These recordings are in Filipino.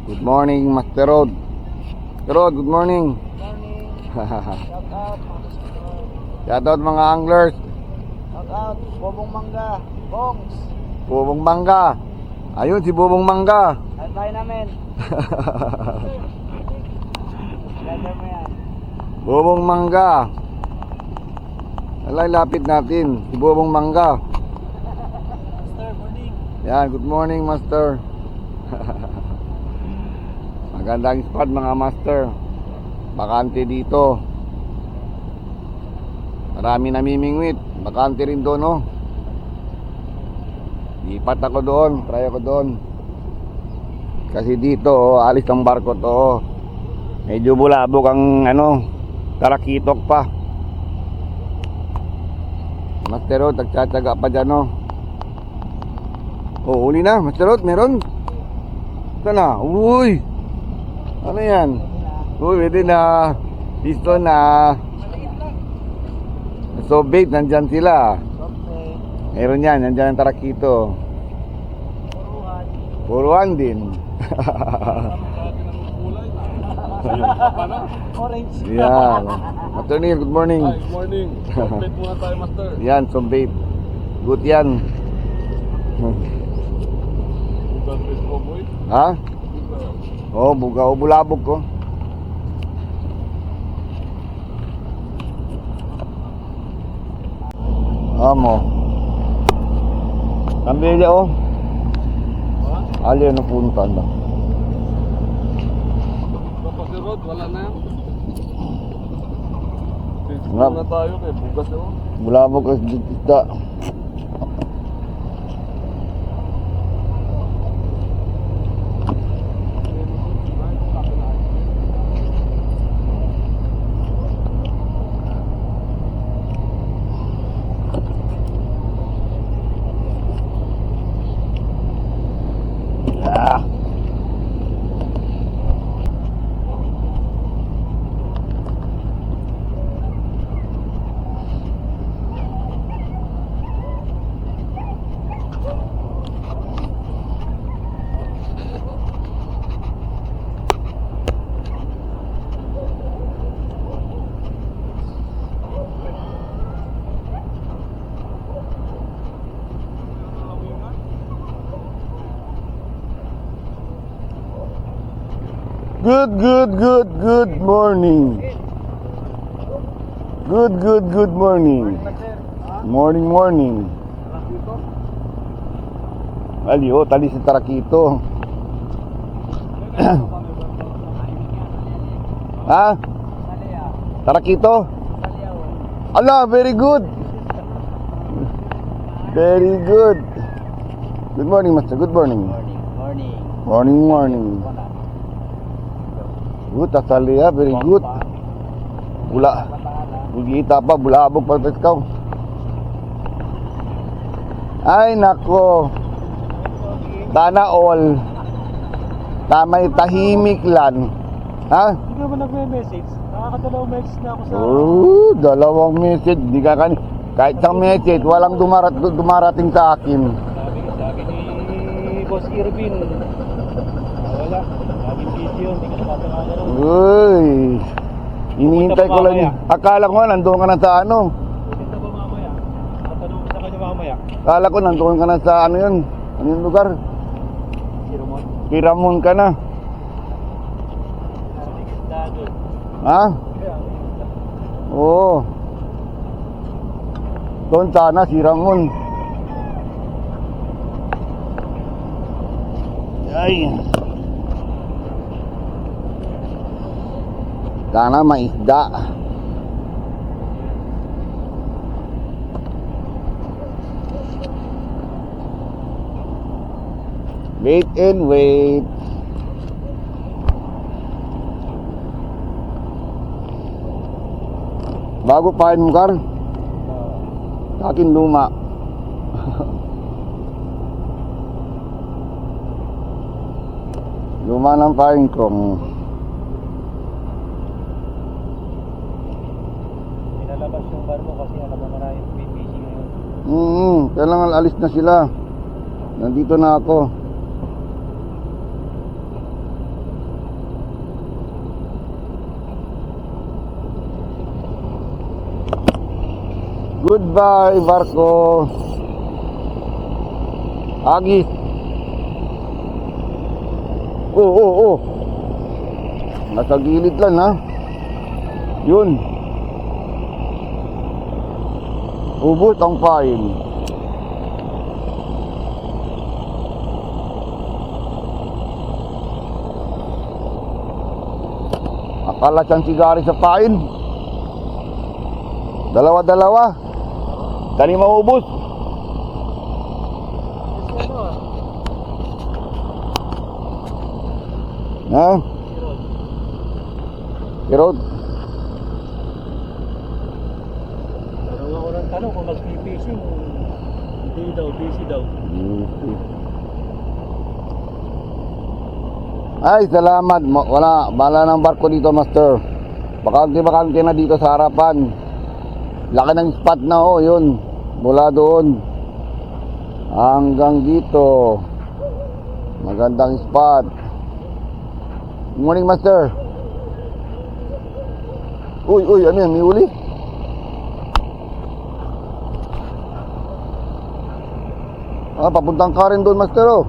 Good morning, Master Rod. Rod, good morning. Morning. Shout out mga susunod. Shout out mga anglers. Shout out Bobong Mangga. Bongs. Bubong Mangga. Ayun si Bubong Mangga. Antay namin. Ganda mo yan. Bubong Mangga. Alay, lapit natin. Si Bubong Mangga. Master, morning. Yan, good morning, Master. Magandang spot mga Master. Bakante dito. Marami namimingwit. Bakante rin doon, oh. Lipat ako doon. Try ako doon. Kasi dito, oh, alis ang barko to, oh. Medyo bulabog ang, tarakitok pa. Master Rod, nagtsatsaga pa dyan, oh. Oh, huli na, Master Rod, meron. Ito na, uy. Ano yan? Uy, pwede na. Pisto na. So bait, nandyan sila. Okay. Meron yan, nandyan ang tarakito. Puruhan. Puruan din. Orange. Yan. Master Neil, good morning. Hi, good morning. Complete muna tayo, Master. Yan, so bait. Good yan. Bukan fish ko, boy. Ha? Oh, buga o bulabog ko. Amo. Kambili oh. Ha? Ali ano punta na. Tapos si Rod, wala na yan. Fish Nga. muna tayo kay bugas yun. Bulabog kasi isda. Ah. Good morning. Good morning. Morning. Ali, oh, tali si tarakito. Ha? Salya. Tarakito? Salya. Ala, very good. Very good. Good morning, Master. Good morning. Morning. Morning. Good, tasalya, very good. Bula. Bugita pa, bulabog pa ikaw. Ay, nako. Sana all. Tamay tahimik lang. Ha? Hindi ka ba nagme-message? Nakakadalawang message na ako sa... Oh, dalawang message. Di ka kahit isang message, walang dumarating sa akin. Sabi ni Boss Irvin. Wala. Laging busy yun. Hindi ka napapakala. Uy. Hinihintay ko lang. Akala ko nandoon ka na sa ano. Dito ba mamaya? Tatanong ko sa kanya mamaya. Akala ko nandoon ka na sa ano yun. Ano yung lugar? Si Ramon. Kiramon ka na. Dagon. Ha? Oo. Doon sana si Ramon. Ay. Sana maisda. Wait and wait. Bago pa mo kar? Sa akin luma. Luma ng paring kong. Pinalabas yung bar mo kasi alam mo na yung busy ngayon. Kailangan alis na sila. Nandito na ako. Goodbye, barko. Agis. Oh. Nasa gilid lang, ha? Yun. Ubos ang pain. Akala siyang sigari sa pain. Dalawa-dalawa. Kani maubos. Ha? Kirod. Tanong ako ng tanong kung mag-fishing. Hindi daw, busy daw. Ay, salamat. Wala ng barko dito, master. Bakante na dito sa harapan. Laki ng spot na, oh, yun. Mula doon hanggang dito. Magandang spot. Good morning, master. Uy, ano yan? May uli? Papuntang ka rin doon, master, oh.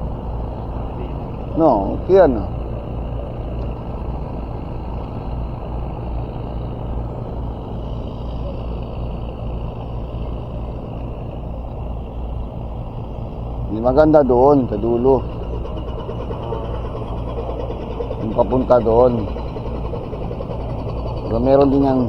No, okay yan. Hindi maganda doon, sa dulo. Yung papunta doon. Pero meron din yung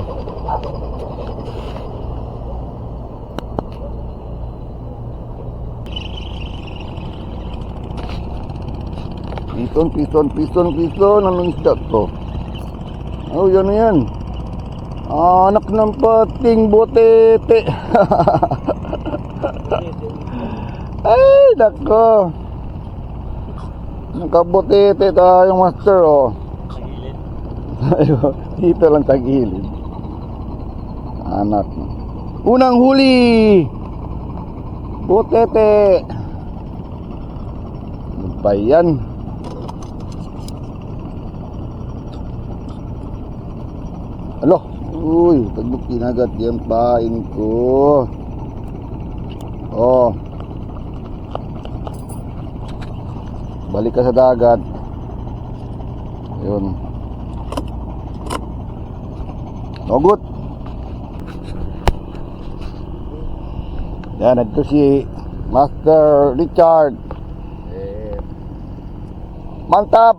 Pison. Anong isda to? Oh, yan. Anak ng pating botete. Ay, nako. Nakabotete tayong master, oh. Dito lang sa gilid. Anak. Unang huli. Botete. Ano ba yan? Alo. Uy, tagbuk kinagat yan pain ko. Oh. Balik ka sa dagat. Yun. Nogut. Yan, ito si Master Richard. Mantap.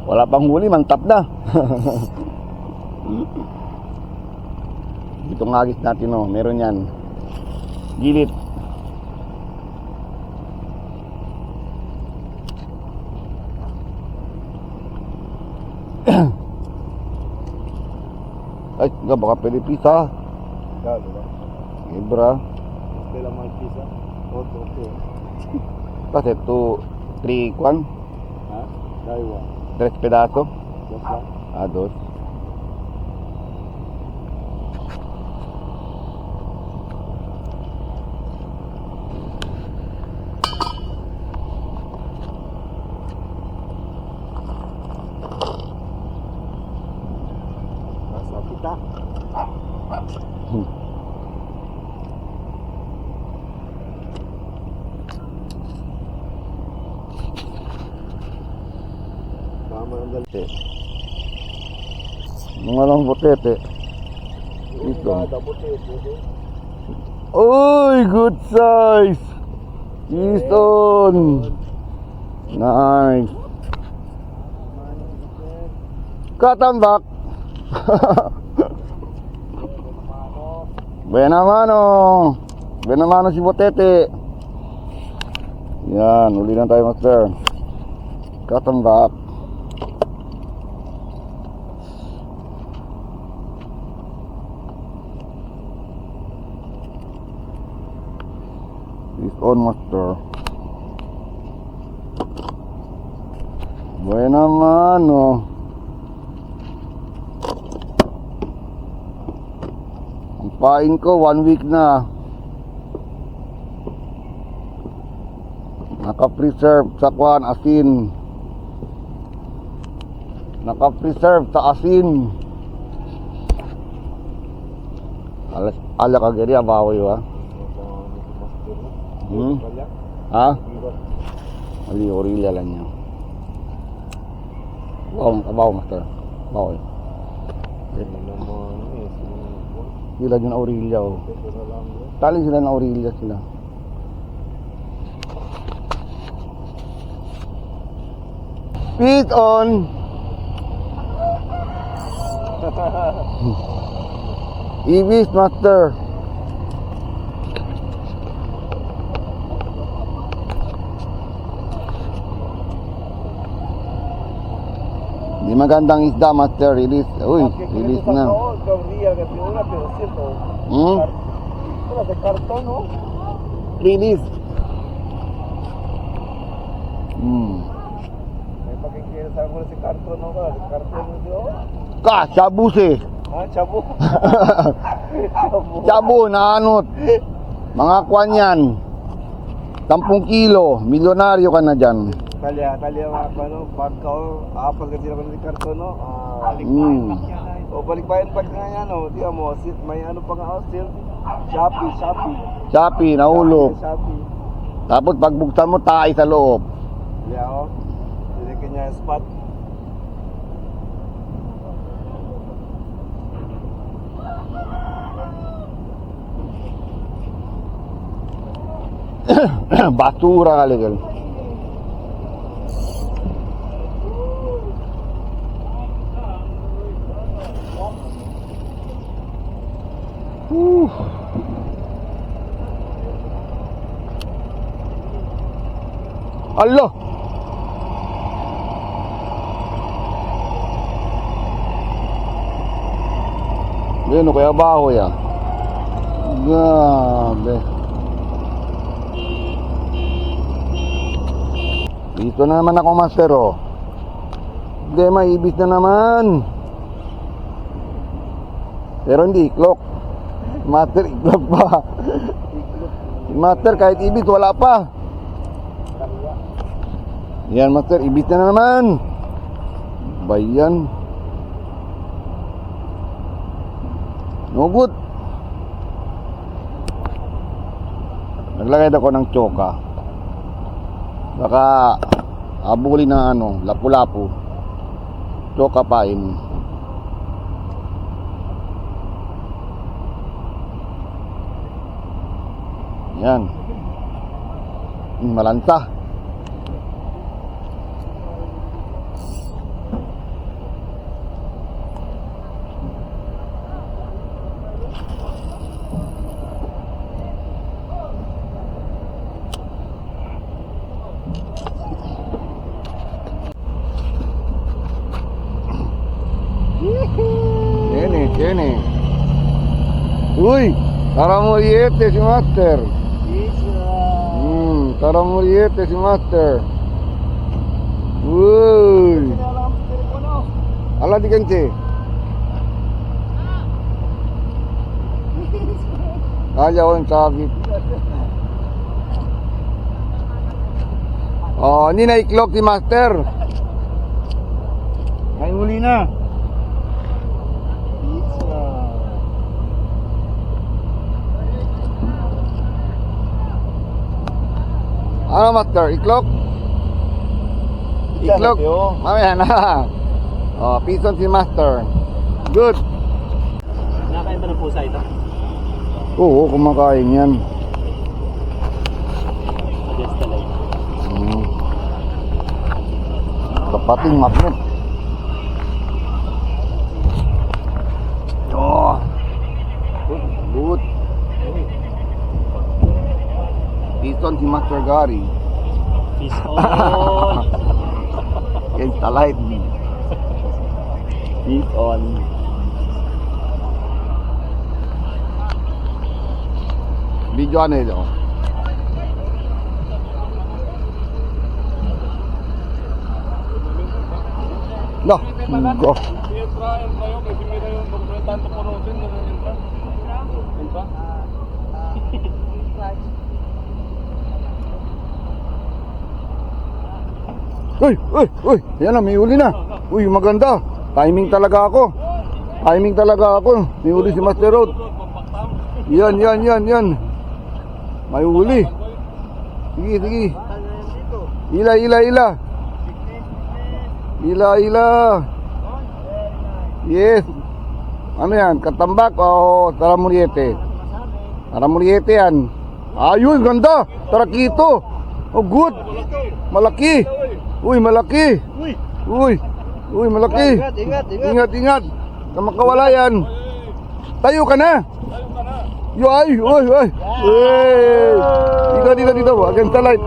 Wala pang huli, mantap na. Itong agis natin, oh, meron yan. Gilit. Ay, baka pwede pisa. Ibra. Stella Marquisa. Okay. Kasi 3 kwan, Ha? Daiwa. 3 pedaso. Dos lang. Dos. Nasa pita. Tama ang galte. Mga lang botete. Ito. Ito. Uy, good size. Piston. Nice. Katambak. Buena mano si botete. Yan, uli na tayo, master. Katambak. Fish on, master. Buena mano. Ang pain ko 1 week na. Naka-preserve sa kwan, asin. Naka-preserve sa asin. Ala kagiri abawi wa. Ha? Ali orilla lang niya. Abaw master. Abaw. Sila yung orilla oh. Tali sila ng orilla sila. Speed on. Ibis master. Di magandang isda master, release. Uy, release na. Hmm? de cartón, ¿no? Release. ¿Para qué quieres algo de ese cartón, no? ¿De cartón, no? Ka, sabuse. Ah, chabo. Chabo, naanot. Mga kwan yan. 10 kilo. Milyonaryo ka na dyan. Talya mga ano, pagka apat kasi naman ng karton, no? O balikbayan pag nga yan, no? Di mo, may ano pa nga, still Shopee. Shopee, nahulog. Shopee. Tapos pagbuksan mo, tayo sa loob. Yeah, oh. Hindi kanya spot. Basura kali gal. Allah. Yan o kaya baho ya. Grabe. Dito na naman ako master oh. Hindi maibis na naman. Pero hindi iklok. Master iklok pa. Master kahit ibis wala pa. Yan master ibis na naman. Bayan. No good. Naglagay ako ng tsoka. Baka abulin na ano, lapu-lapu. Tsoka pain. Yan. Malansa. Tiene. Uy, tara muriete si Master. Tara muriete si Master. Uy. Ala di kanche. Kaya ko yung sabit. Oh, hindi na iklok si Master. Ay huli na. Ano master? Iklok? Iklok? Mamaya na. Oh, pison si master. Good. Nakakain ba ng pusa ito? Oo, kumakain yan. Against the light. Kapating magnet. Oh. Good. Pison si Master Gary. Peace on. Yan sa light. Peace on. Video ano ito? No, go. Uy! Yan na, may huli na. Uy, maganda. Timing talaga ako. May huli si Master Road. Yan. May huli. Sige. Ila. Yes. Ano yan? Katambak o taramuriete? Taramuriete yan. Ayun, ganda. Tarakito. Oh, good. Malaki. Uy, malaki. Uy, malaki. Ingat. Kamakawala yan. Tayo ka na. Ay. Dito. Against the light.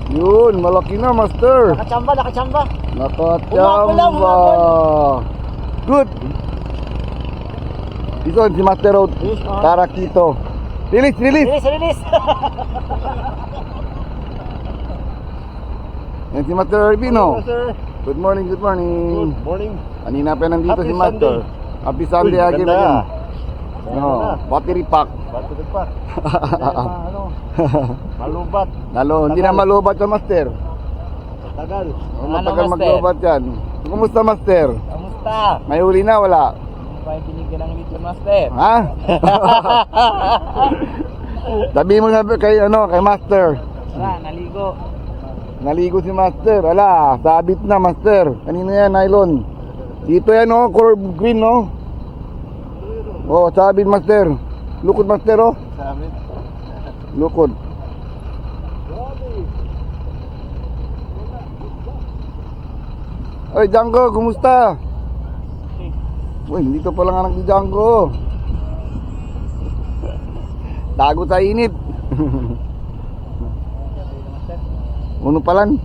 Yun, malaki na, master. Nakachamba. Nakachamba. Good. Ito si Master Road. Tarakito. Release. Release. Yan si Master Arbino. Sir. Good morning. Good morning. Kanina pa nandito Happy si Master. Sunday. Happy Sunday again. Ganda. No, battery pack. Battery pack. Malubat. Hindi na malubat sa Master. Tagal. Matagal maglubat yan. Kumusta, Master? Kamusta? May huli na, wala? Hindi pa binigyan ng litro, Master. Ha? Sabi mo na kay Master. Wala, naligo. Naligo si Master. Ala, sabit na, Master. Kanina yan, nylon. Dito yan, curve green, sabit, Master. Lukod, Master, Sabit. Lukod. Oy, Django, kumusta? Uy, dito pa lang anak ni Django. Tago sa init. Uno pa lang.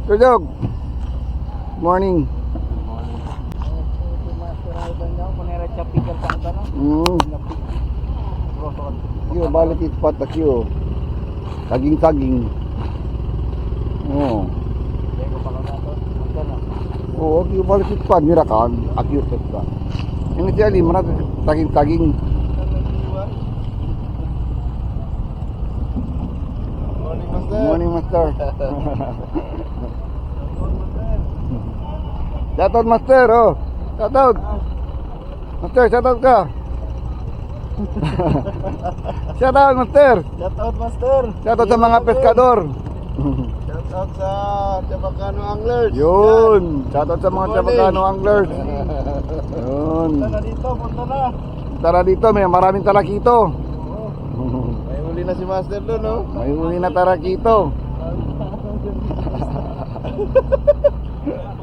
Sir Jog. Morning. Yo, balik ispat tak yo. Saging. Okay, balik ispat mira kan. Akyo ka. Ini dia 500 saging. Morning, Master. Shoutout, Master. Shoutout. Master, shoutout ka. Shoutout, Master. Shoutout, Master. Shoutout sa mga peskador. Shoutout sa Chabacano Anglers. Yun. Shoutout sa mga Chabacano Anglers. Yun. Punta na. Tara dito, may maraming tarakito. May huli na si Master doon, no? May huli na tarakito.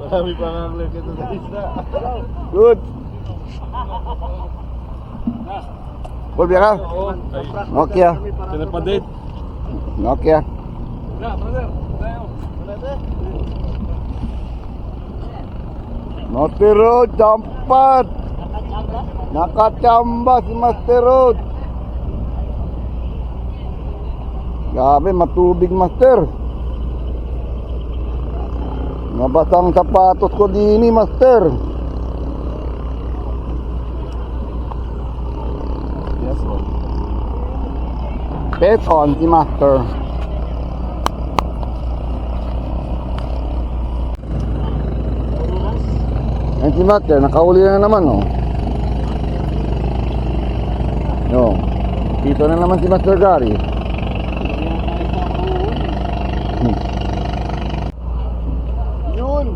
Marami pang angler kito sa isda. Good. Boleh ka? Okay ah. Sila pa date. Okay ah. Master Road, jampat. Nakachamba si Master Road. Grabe, matubig, Master. Nabasang sapatos ko dini, Master. Yes, bro. Pet on si Master. Yan si Master, nakauli na naman, dito na naman si Master Gary. Yun.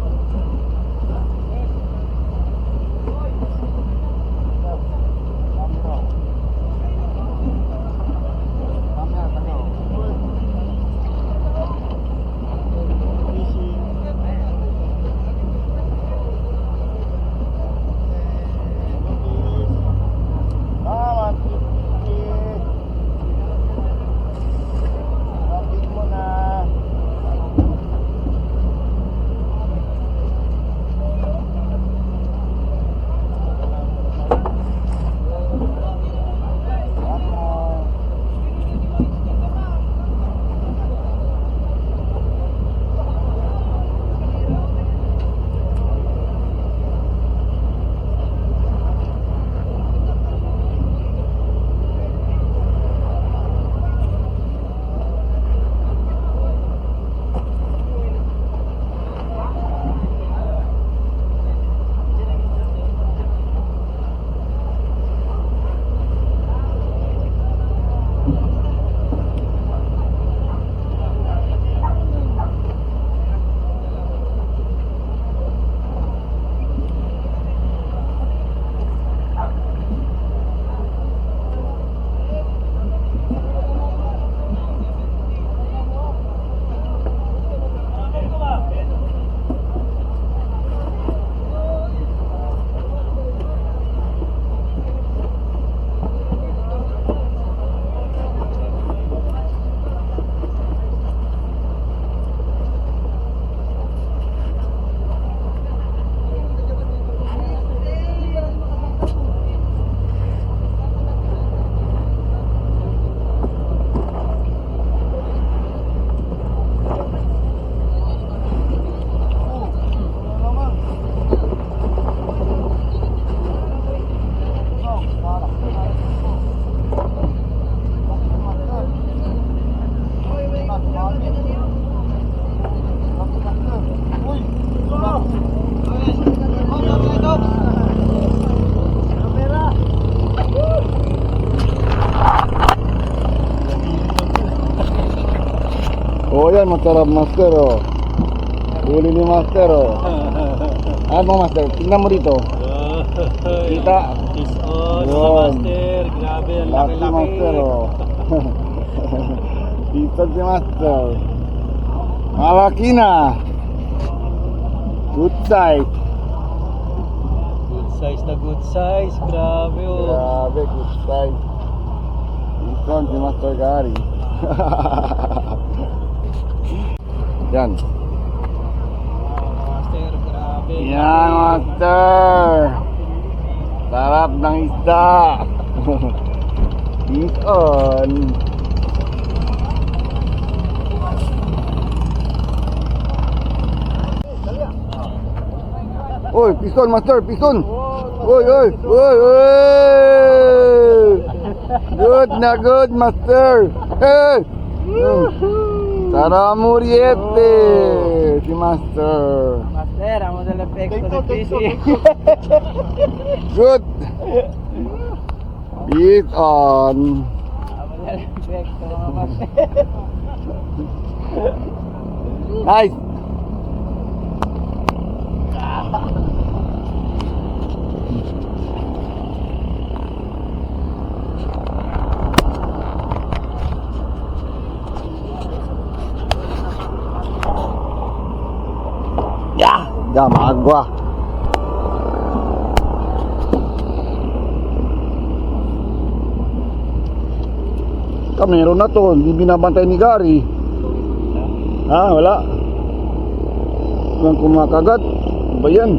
masarap master oh. Huli ni master oh. Ano master? Tingnan mo dito. Kita. Is on, mga Yun. master. Grabe, ang Laki laki-laki. master oh. Dito si master. Malaki na. Good size. Good size na good size. Grabe, oh. Grabe, good size. Dito si Master Gary. Yan. Master, grabe. Yan, master. Sarap ng isda. He's on. Oy, piston, master, piston. Oy, oy, oy, oy. Good na good, master. Hey. Tara Muriete, si master. Master, amo del efecto de fishing. Good. It's on. Amo del efecto, mga master. Nice. Ya, magwa. Meron na to, hindi binabantay ni Gary. Ha, wala. Walang kumakagat. Ano ba yan?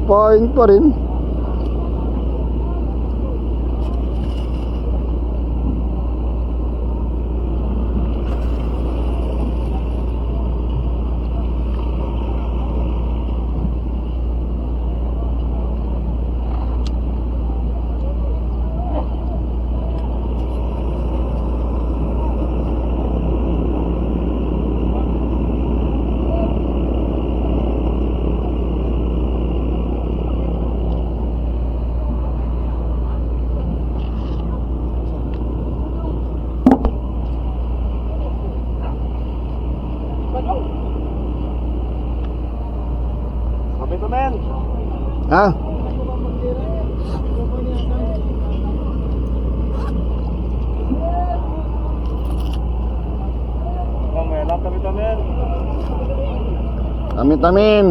Pain pa rin. Kapito men. Ha? Mamela kapito men. Amin-amin.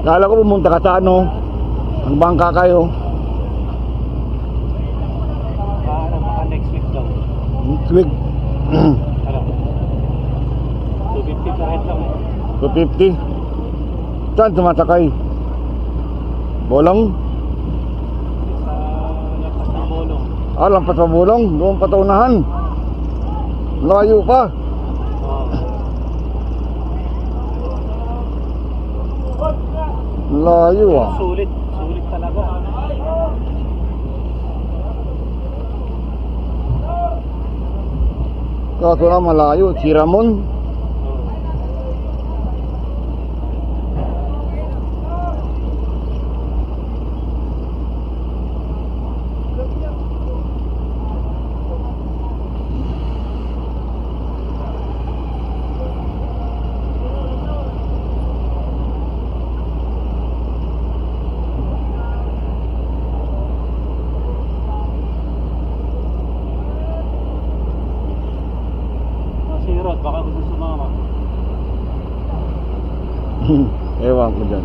Kala ko pumunta ka sa ano, ang bangka kayo. Baka next week daw. Next week. Ano? 250 kahit lang eh. 250. Saan sumasakay? Bolong? Sa lapas ng bolong. Ah, lampas sa bolong. Doon pa taunahan. Layo pa. Layo ah. Sulit talaga. Kaso na malayo, si Ramon. Si Rod, baka gusto sumama. Ewan ko dyan.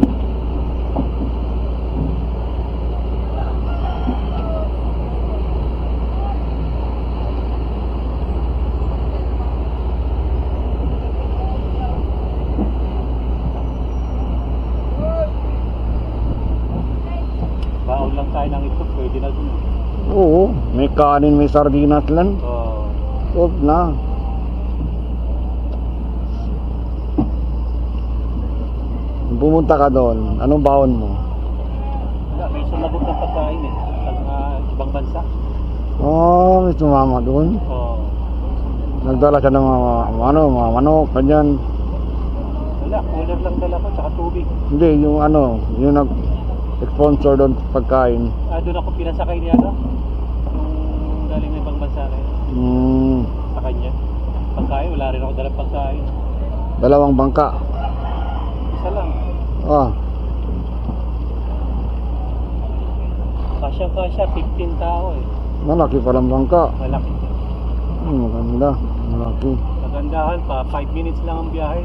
Baon lang tayo ng ito, pwede na dun. Oo, may kanin, may sardinas lang. Oo. Stop na. Kung pumunta ka doon, anong baon mo? Wala, may sumagot ng pagkain eh. Sa mga ibang bansa. Oh, may sumama doon. Oo. Nagdala siya ng mga manok, kanyan. Wala, cooler lang dala ko, tsaka tubig. Hindi, yung nag-sponsor doon pagkain. Doon ako pinasakay niya, no? Yung galing na ibang bansa na yun. Sa kanya. Pagkain, wala rin ako dalang pagkain. Dalawang bangka. Isa lang. Ah, Kasya, 15 tao eh. malaki palang bangka. Malaki. Maganda, malaki. Kagandahan pa, 5 minutes lang ang biyahe.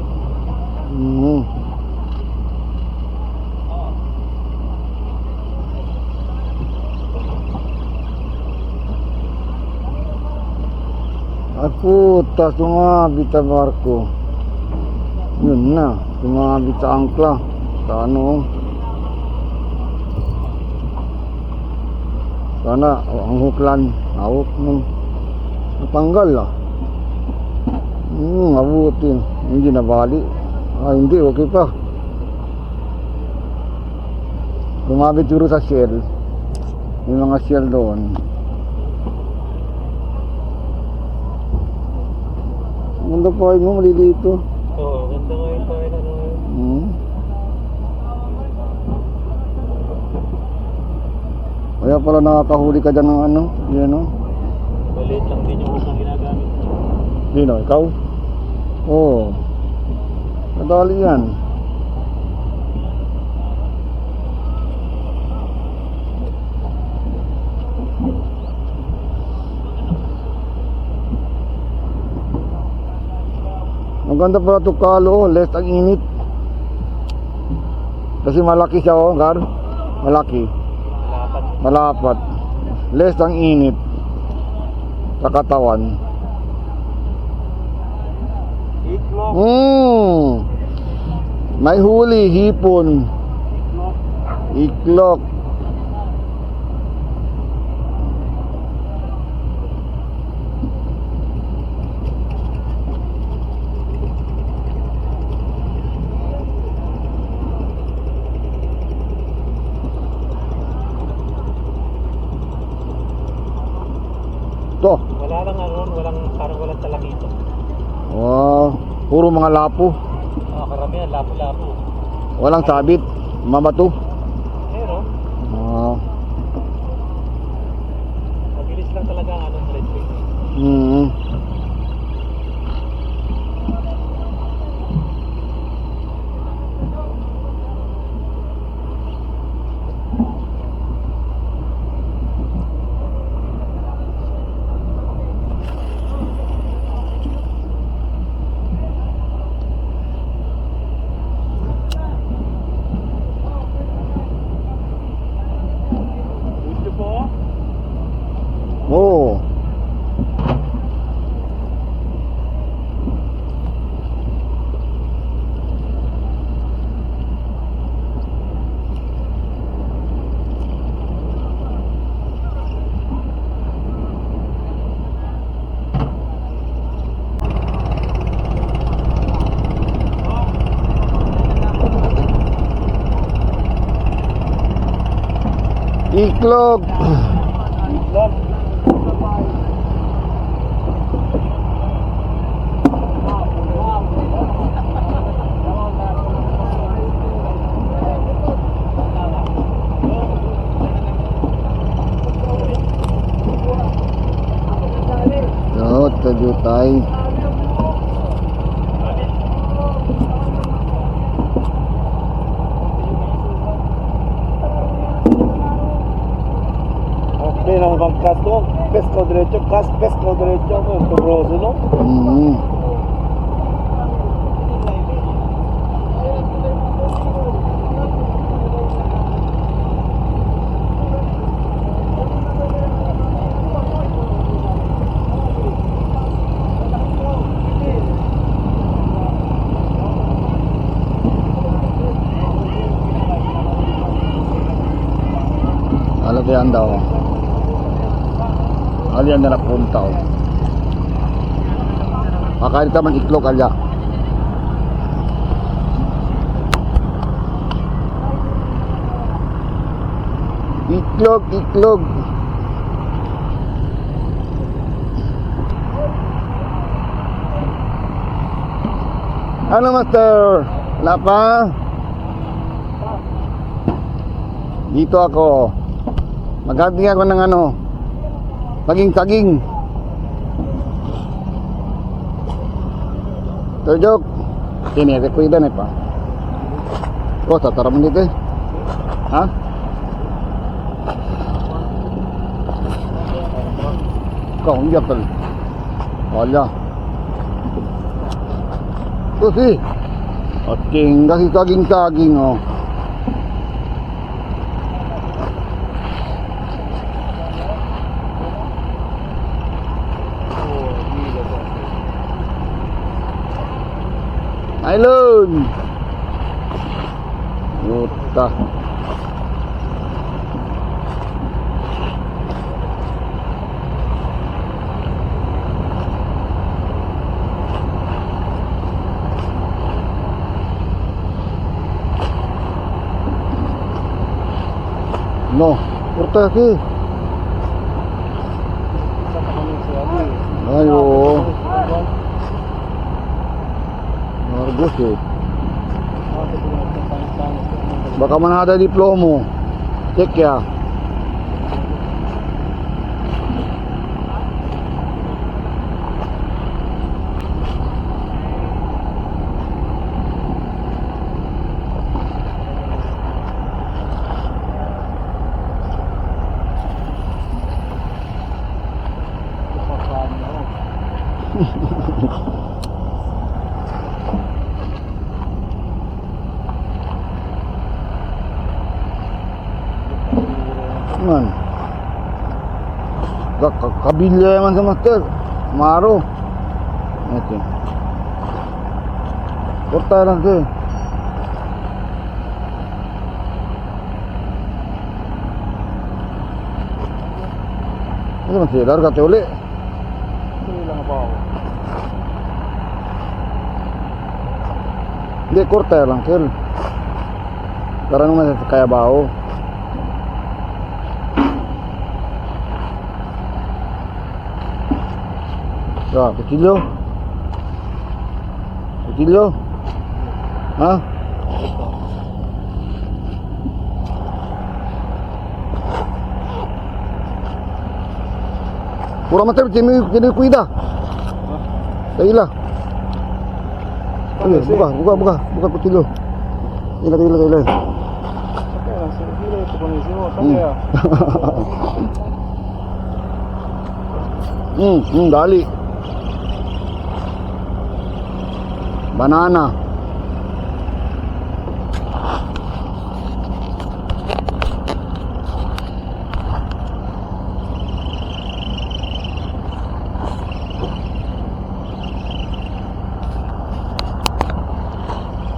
Ay puta, sumabit sa barko. Yun na, sumabit sa angkla. Sa ano. Sana, ang huklan. Hawak mo. Natanggal ah. Abutin. Hindi nabali. Hindi, okay pa. Sumabit siguro sa shell. May mga shell doon. Ganda pa mo, malilito. Oo, ganda ngayon tayo na ngayon. Kaya pala nakakahuli ka dyan ng ano, yun o. Maliit lang din yung usang ginagamit. Dino, ikaw? Oo. Nadali yan. Maganda pala ito kalo, less ang init. Kasi malaki siya oh, Gar. Malaki. Lapat. Malapat. Less ang init sa katawan. Iklog. May huli, hipon. Iklok. To. Wala lang ano, parang walang talakito. Wow, puro mga lapo. Karamihan, lapo-lapo. Walang sabit, mabato. Pero, mabilis lang talaga ang anong red wing. Gusto po? Oo. Iklog. Iklog. Sa Jutay. Okay, nang bang kasto, pesco diretso, sobroso, no? Mm. Alagyan daw. Alyan na napunta oh. Kakain ka man iklog alya. Iklog. Ano master? Wala pa? Dito ako. Maghanti ako ng ano, saging. Terjok. Sini, rekwida na pa. Oh, tatara mo dito eh. Ha? Ikaw, hindi ako. Wala. Ito si. Ating, kasi saging oh. Ailon. Puta. No, puta sih. Ayo. Arbus eh. Baka mana ada diplomo. Cek ya. Man. Kabilya man sa master. Maro. Ito. Porta lang siya. Ano man siya? Larga tayo ulit. Hindi lang ako. Hindi, korta lang sir. Para naman sa kaya bao. Ya, kutsilyo. Ha? Pura mater, kini kuida. Taila. Ayo, buka kutsilyo. Taila. Kaya, sige, ito pa rin siya. Kaya. Dali. Banana.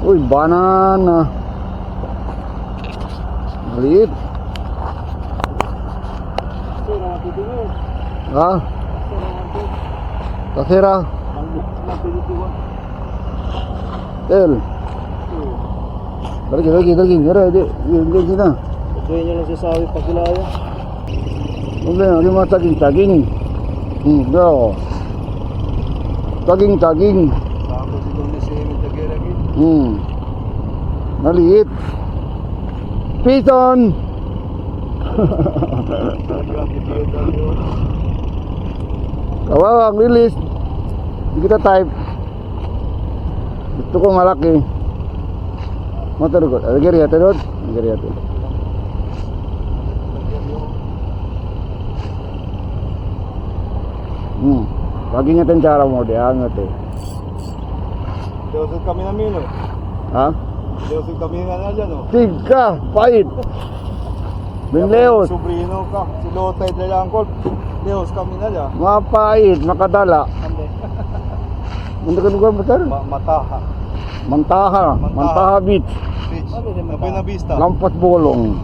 Uy, banana. Maliit. Ha? Kasera. Tel. Lagi. Ngara, di sini. Ito yun lang sasabi pag kilaya. Udah, lagi mau saging. Bro. Saging. Tapos ito ni si Emil Tageragi. Maliit. Python. Kawawang release. Hindi kita type. Gusto ko malaki. Motor ko. Agari ate Rod. Agari ate. Pagi natin cara mo di angat eh. Diyosin kami namin, no? Ha? Diyosin kami nga dyan, no? Tiga, pait. Binleos. Sobrino ka. Si Lotay de Langkol. Leos kami na dyan. Mapait, makadala. Ano ka lugar mo sir? Mataha. Mantaha. Mantaha Beach. Beach. Na Buenavista. Lampas Bolong.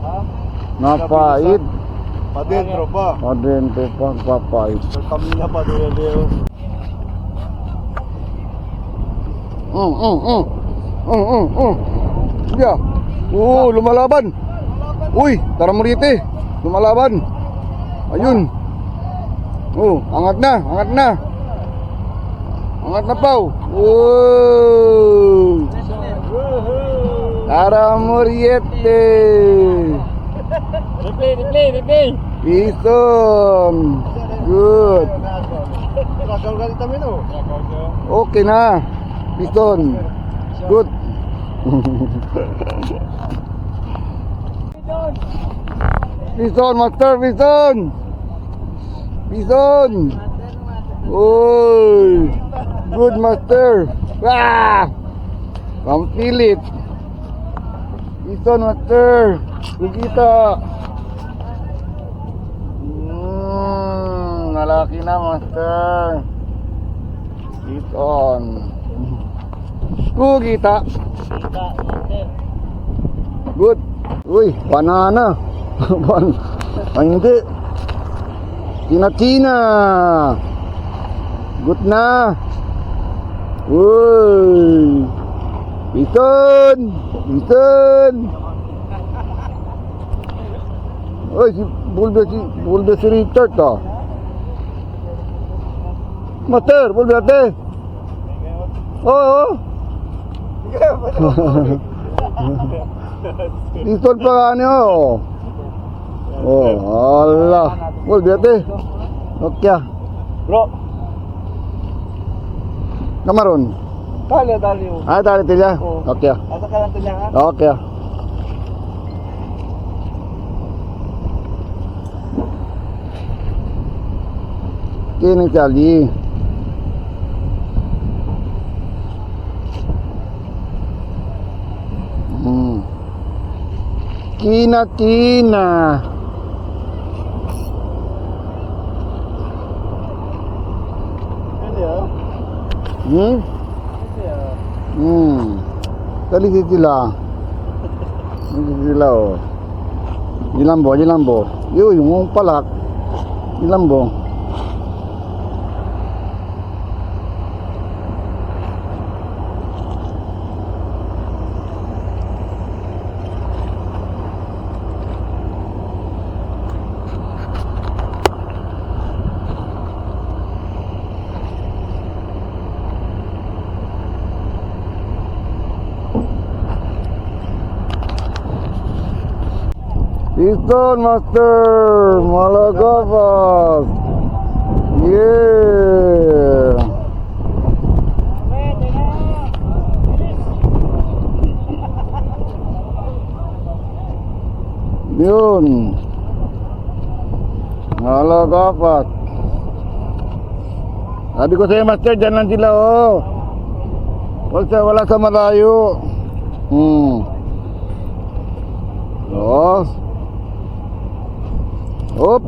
Ha? Napait. Padentro pa. Adento pa, papait. So kami na pa doon, Leos. Yeah. Lumalaban. Uy, tara mo rito. Lumalaban. Ayun. Angat na, angat na. Angat na paw. Tara mo rito. Replay. Bison. Good. Ragal gali kami, no? Okay na. Bison. Good. Bison, master, bison. Bison. Oy. Good, master. Come feel it. Bison, master. Kukita. Malaki na, master. Bison. Kukita. Good. Uy, banana. Hindi. China. Good na. Uy. Bison. Uy, bulbe si Richard to. Master, bulbe ate. Oo. Bison pa ano. Allah. Bulbe ate. Okay. Bro, Kamaron. dali mo. Tali tila. Okay. Asa ka lang tulya, ha? Okay. Kini tali. Kina. Pwede, ha? Tali sila. Sila oh. Jilambo. Yung palak. Jilambo. Bison, master. Malagavas. Yeah. Yun. Malagavas. Sabi ko sa'yo, master, dyan lang sila, oh. Wala sa malayo. Hop.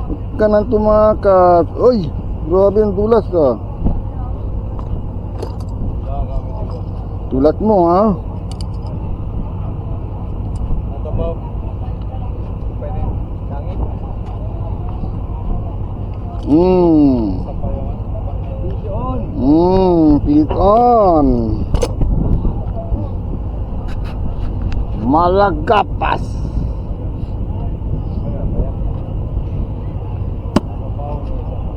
Huwag ka nang tumakas. Uy, grabe ang tulas ka. Tulat mo, ha? Ito ba? Pwede langit? Isa pa yun. Piton. Malagapas.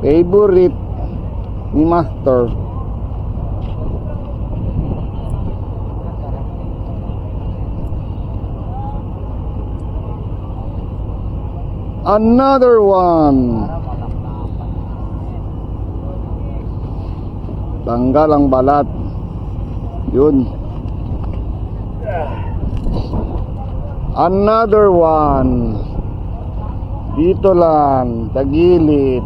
Favorite ni master. Another one. Tanggal ang balat. Yun. Another one. Dito lang, sa gilid.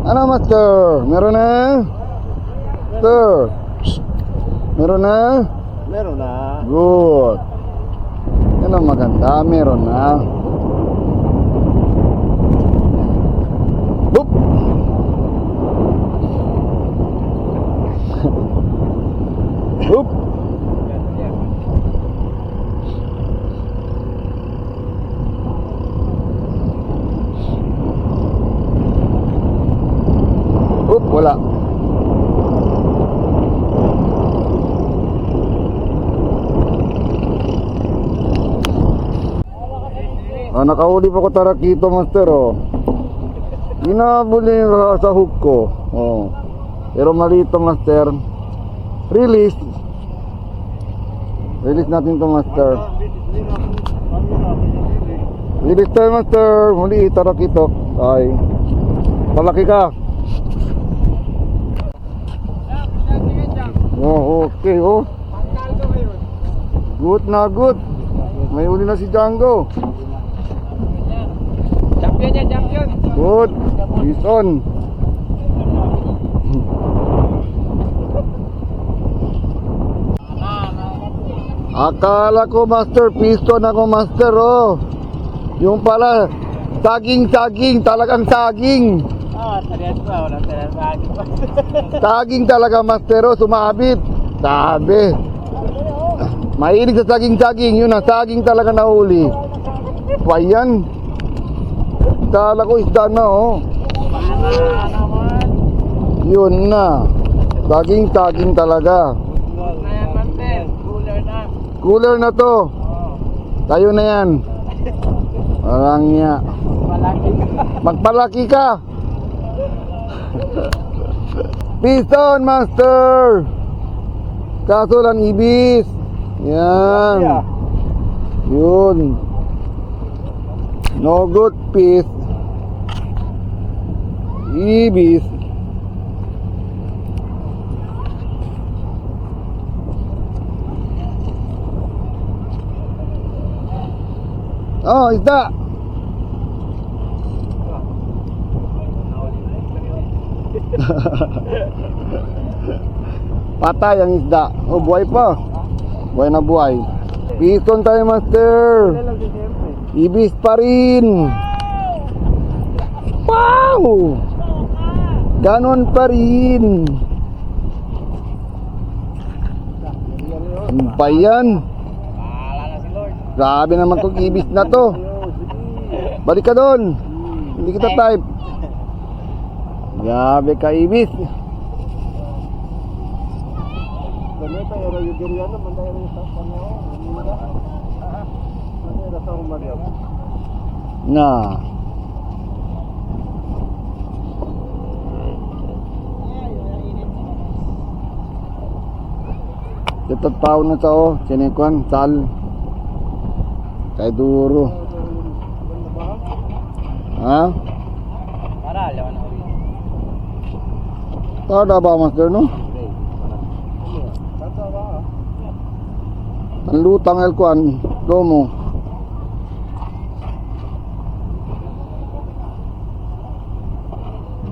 Ano, master? Meron na? Sir? Meron na? Meron na. Good. Yan ang maganda. Meron na. Boop! Boop! Boop! Wala. Nakahuli pa ko tarakito, master, oh. Ginabuli sa hook ko. Oh. Pero mali ito, master. Release. Release natin to, master. Release tayo, master. Muli, tarakito. Ay. Palaki ka. Oh, okay, oh. Good na, good. May uli na si Django. Champion yan, champion. Good. He's on. Akala ko, master, piston ako, master, oh. Yung pala, saging, talagang saging. Talian ko, walang talian sa akin. Saging talaga, master, oh, sumabit. Sabi. Mahilig sa saging, yun na, saging talaga nahuli. Pa yan. Kala ko isda na, oh. Yun na. Saging talaga. Cooler na to. Tayo na yan. Walang niya. Magpalaki ka. Piston, master. Kaso lang ibis. Yan. Yun. No good piece. Ibis. Oh, isda. Patay ang isda. Oh, buhay pa. Buhay na buhay. Piston tayo, master. Ibis pa rin. Wow! Ganon pa rin. Ano ba yan? Grabe naman tong ibis na to. Balik ka doon. Hindi kita type. Grabe ka, ibis. Na. Ito tao na tao, sinikuan, sal. Kay duro. Ha? Para, lawan ako rin. Tada ba, master, no? Ang lutang elkuan, domo.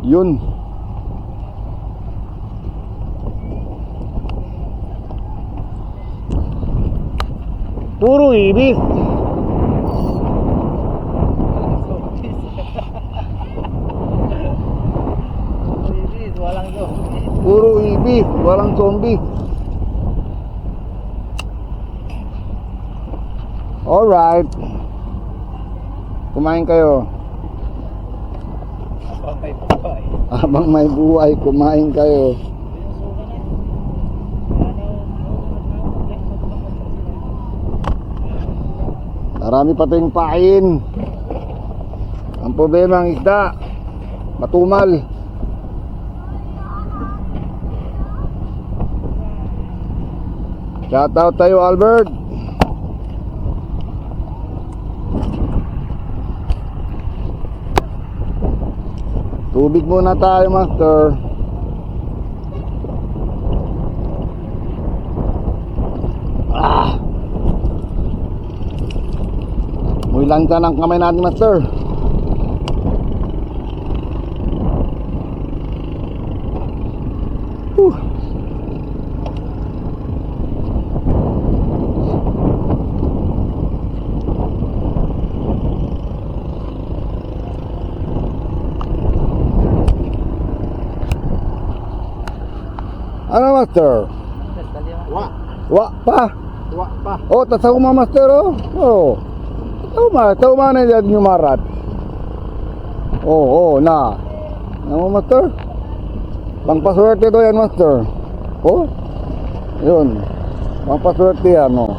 Yun. Puro ibis. Puro ibis, walang zombie. Alright. Kumain kayo. Habang may buhay, kumain kayo. Marami pa tayong pain. Ang problema ang isda, matumal. Shoutout tayo, Albert. Tubig muna tayo, master. Muy lansa ng kamay natin, master. Whew. Ano, master? Wa pa. Oh, tasawma, master, oh. Oh. Tauma na yan yung marat. Oh, na. Ano, master? Pangpaswerte to yan, master. Oh, yun. Pangpaswerte yan, oh.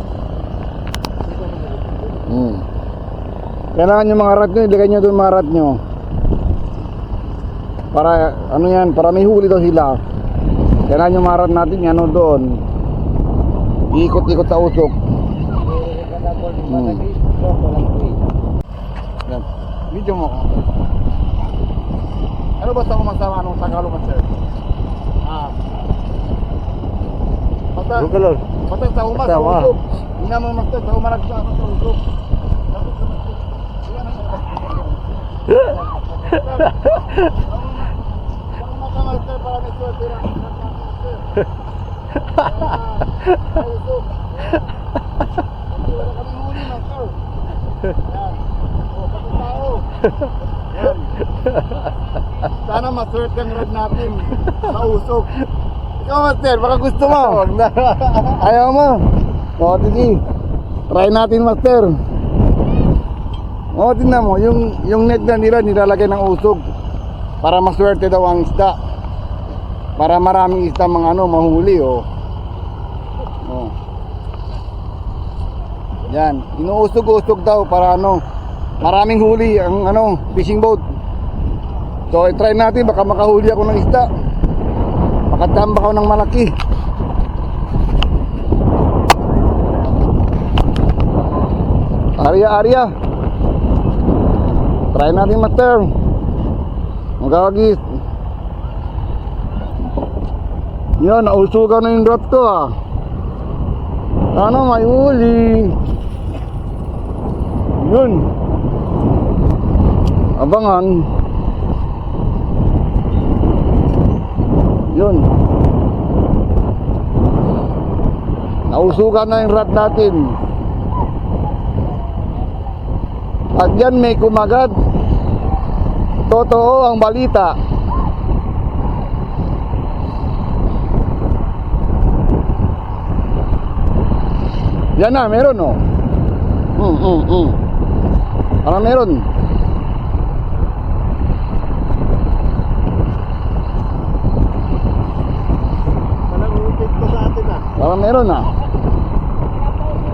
Kailangan yung mga rat nyo, ilagay nyo doon mga rat nyo. Para, ano yan, para may huli daw sila. Kailangan yung mga rat natin, ano doon. Ikot-ikot sa usok. Yan. Video mo ko. Ano ba sa kumasama anong Tagalog, master? Basta sa umas, sa usok. Hindi naman, master, sa umas sa usok. Master, para may swerte na. Usok. Hindi wala kami huli, master. Yan. Pati tao. Yan. Sana maswerte ang rod natin sa usok. Ikaw, master, baka gusto mo. Ayaw mo. O, sige. Try natin, master. O, tingnan mo. Yung net na nila nilalagay ng usok para maswerte daw ang isda. Para maraming isda mga mahuli, o. O. Yan. Inuusog-usog daw para maraming huli ang fishing boat. So, i-try natin, baka makahuli ako ng isda. Makatambak ako ng malaki. Arya. Try natin, master. Magkakagis. Yan, nausugan na yung rod ko, Sana may huli. Yun. Abangan. Yun. Nausugan na yung rod natin. At yan may kumagat. Totoo ang balita. Yan na, meron, oh. Parang meron. Parang upit ko sa atin, Parang meron,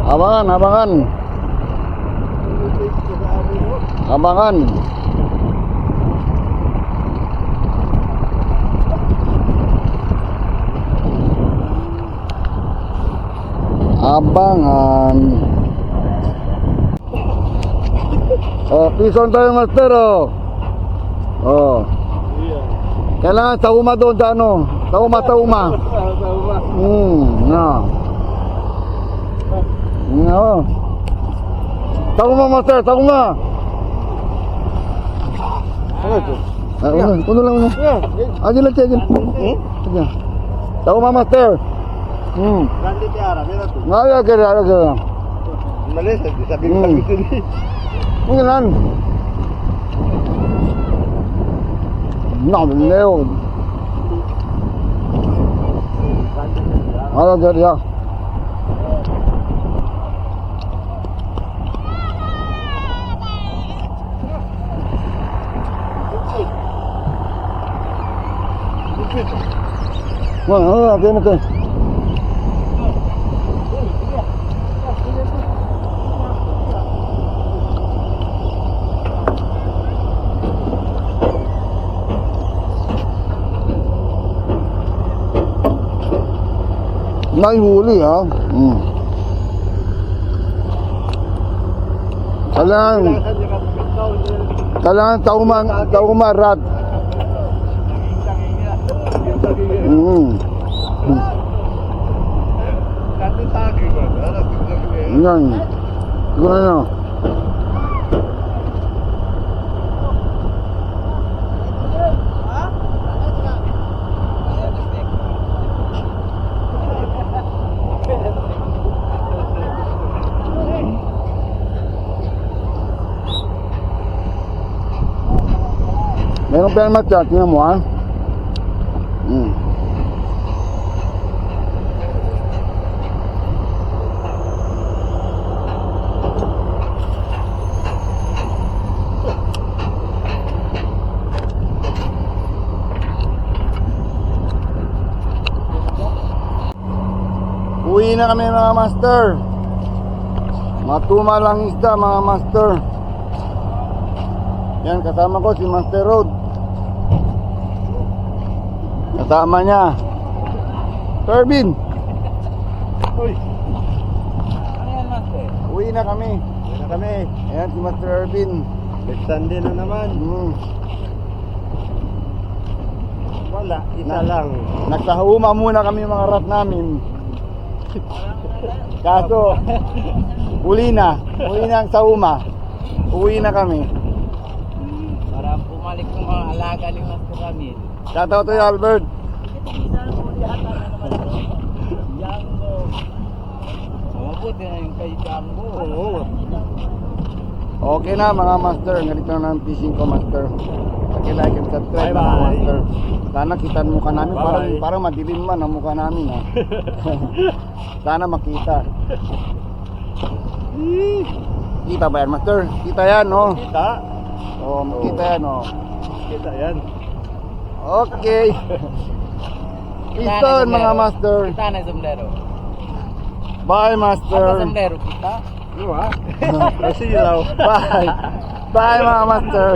Abangan. Upit ko sa atin, Abangan. Oh, pison tayo, master, oh. Oh. Kailangan tauma doon sa tauma. Na. No. Tauma, master, tauma. Uno lang. Aja lang. Aja. Tauma, master. Grande tiara, mira tú. Ayaw ka. Malis, sabi ko ni. Ngayon. Leo. Ayaw ka. Bueno, tiene. May huli ha. Kailangan tauma rat. Yan. Siguro na. Meron pa yung matcha, tingnan mo ha. Uwi na kami mga master. Matuma lang isda mga master. Yan, kasama ko si Master Road. Kasama niya Turbin. Uy. Ano yan, Master? Uwi na kami. Ayan si Master Irvin. Next Sunday na naman. Wala, isa lang. Nagsahauma muna kami mga rat namin. Kaso uli na ang sauma. Uwi na kami. Para bumalik ng mga alaga ni Master Ramil. Shoutout to you, Albert. Mabuti na yung kay Django. Oo. Okay na mga master. Ganito na ang fishing ko master. Like and subscribe mga Bye-bye. master. Sana kita ang mukha namin. Bye-bye. Parang madilim man ang mukha namin ha. Sana makita. Kita ba yan master? Kita yan no? Kita. Oh, makita yan no? Kita yan. Okay. Piston mga master. Kita na sombrero. Bye master. Sombrero kita. Di ba? Kasi ilaw. Bye. Bye mga master.